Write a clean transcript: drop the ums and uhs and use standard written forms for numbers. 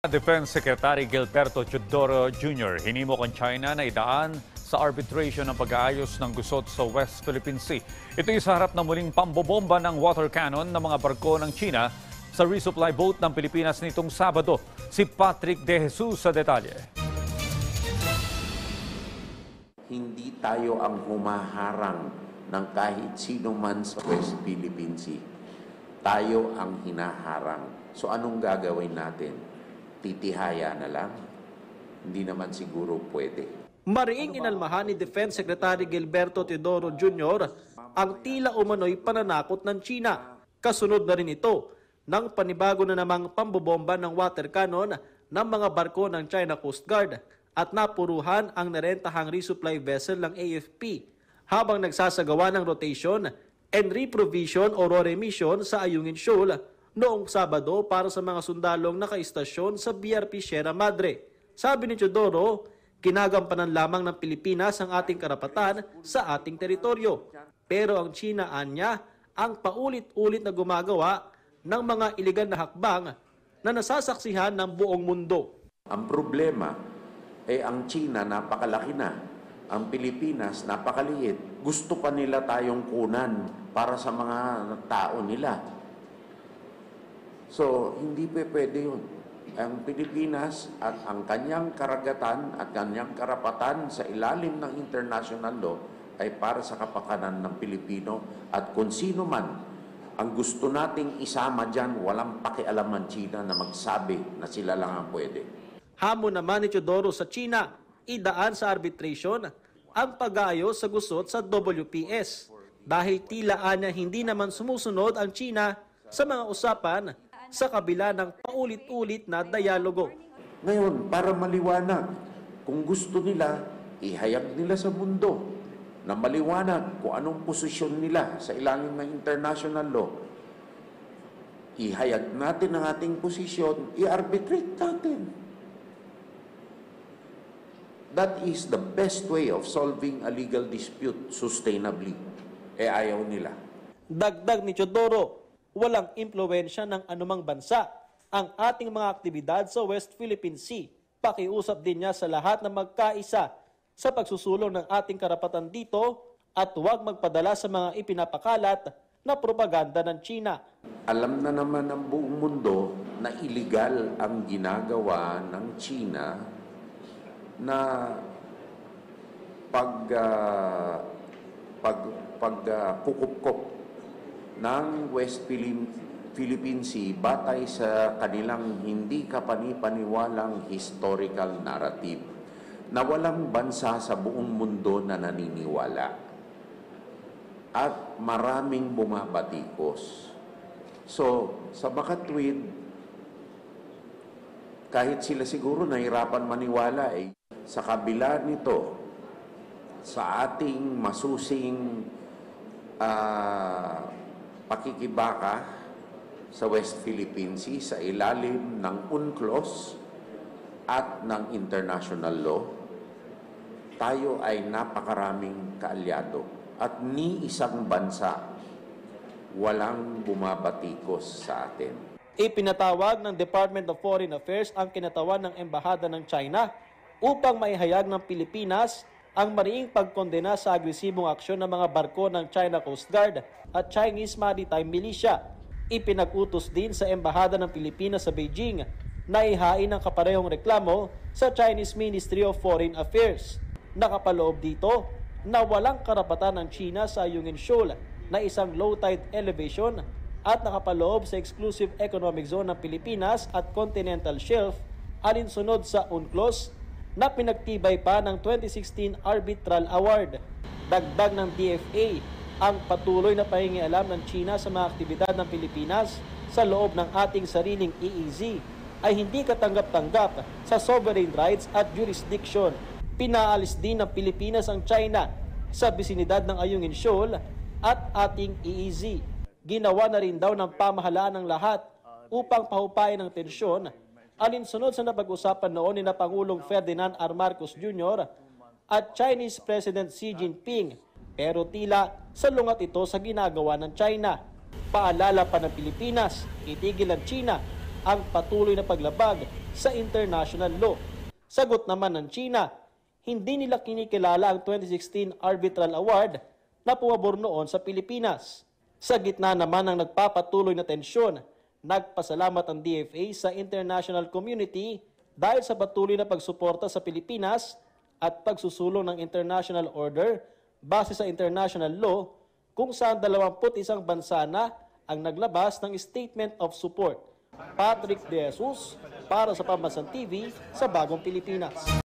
Defense Secretary Gilberto Teodoro Jr. hinimok ang China na idaan sa arbitration ng pag-aayos ng gusot sa West Philippine Sea. Ito'y sa harap ng muling pambobomba ng water cannon ng mga barko ng China sa resupply boat ng Pilipinas nitong Sabado. Si Patrick De Jesus sa detalye. Hindi tayo ang humaharang ng kahit sino man sa West Philippine Sea. Tayo ang hinaharang. So anong gagawin natin? Titihaya na lang? Hindi naman siguro pwede. Mariing inalmahan ni Defense Secretary Gilberto Teodoro Jr. ang tila umano'y pananakot ng China. Kasunod na rin ito ng panibago na namang pambobomba ng water cannon ng mga barko ng China Coast Guard at napuruhan ang narentahang resupply vessel ng AFP habang nagsasagawa ng rotation and reprovision o remission sa Ayungin Shoal noong Sabado para sa mga sundalong nakaistasyon sa BRP Sierra Madre. Sabi ni Teodoro, kinagampanan lamang ng Pilipinas ang ating karapatan sa ating teritoryo. Pero ang China anya ang paulit-ulit na gumagawa ng mga iligal na hakbang na nasasaksihan ng buong mundo. Ang problema ay ang China napakalaki na, ang Pilipinas napakaliit. Gusto pa nila tayong kunan para sa mga tao nila. So, hindi pwede yun. Ang Pilipinas at ang kanyang karagatan at kanyang karapatan sa ilalim ng international law ay para sa kapakanan ng Pilipino at kung sino man ang gusto nating isama dyan, walang pakialaman China na magsabi na sila lang ang pwede. Hamon naman ni Teodoro sa China, idaan sa arbitration ang pag-aayos sa gusot sa WPS dahil tila anya hindi naman sumusunod ang China sa mga usapan sa kabila ng paulit-ulit na dialogo. Ngayon, para maliwanag, kung gusto nila, ihayag nila sa mundo na maliwanag kung anong posisyon nila sa ilalim ng international law. Ihayag natin ang ating posisyon, i-arbitrate natin. That is the best way of solving a legal dispute sustainably. Ayaw nila. Dagdag ni Teodoro, walang impluwensya ng anumang bansa ang ating mga aktibidad sa West Philippine Sea. Pakiusap din niya sa lahat na magkaisa sa pagsusulong ng ating karapatan dito at huwag magpadala sa mga ipinapakalat na propaganda ng China. Alam na naman ng buong mundo na illegal ang ginagawa ng China na pagkukupkop ng West Philippine Sea batay sa kanilang hindi kapani-paniwalang historical narrative na walang bansa sa buong mundo na naniniwala at maraming bumabatikos. So, sa makatwid, kahit sila siguro nahirapan maniwala sa kabila nito, sa ating masusing pakikibaka sa West Philippine Sea sa ilalim ng UNCLOS at ng international law, tayo ay napakaraming kaalyado at ni isang bansa walang bumabatikos sa atin. Ipinatawag ng Department of Foreign Affairs ang kinatawan ng Embahada ng China upang maihayag ng Pilipinas ang mariing pagkondena sa agresibong aksyon ng mga barko ng China Coast Guard at Chinese Maritime Militia. Ipinag-utos din sa Embahada ng Pilipinas sa Beijing na ihain ang kaparehong reklamo sa Chinese Ministry of Foreign Affairs. Nakapaloob dito na walang karapatan ng China sa Ayungin Shoal na isang low tide elevation at nakapaloob sa exclusive economic zone ng Pilipinas at continental shelf alinsunod sa UNCLOS na pinagtibay pa ng 2016 Arbitral Award. Dagdag ng DFA, ang patuloy na pahingialam ng China sa mga aktibidad ng Pilipinas sa loob ng ating sariling EEZ ay hindi katanggap-tanggap sa sovereign rights at jurisdiction. Pinaalis din ng Pilipinas ang China sa bisinidad ng Ayungin Shoal at ating EEZ. Ginawa na rin daw ng pamahalaan ng lahat upang pahupain ang tensyon alinsunod sa napag-usapan noon ni na Pangulong Ferdinand R. Marcos Jr. at Chinese President Xi Jinping, pero tila salungat ito sa ginagawa ng China. Paalala pa ng Pilipinas, itigil ng China ang patuloy na paglabag sa international law. Sagot naman ng China, hindi nila kinikilala ang 2016 Arbitral Award na pumabor noon sa Pilipinas. Sa gitna naman ng nagpapatuloy na tensyon, nagpasalamat ang DFA sa international community dahil sa patuloy na pagsuporta sa Pilipinas at pagsusulong ng international order base sa international law kung saan 21 bansa na ang naglabas ng Statement of Support. Patrick De Jesus para sa Pambansan TV sa Bagong Pilipinas.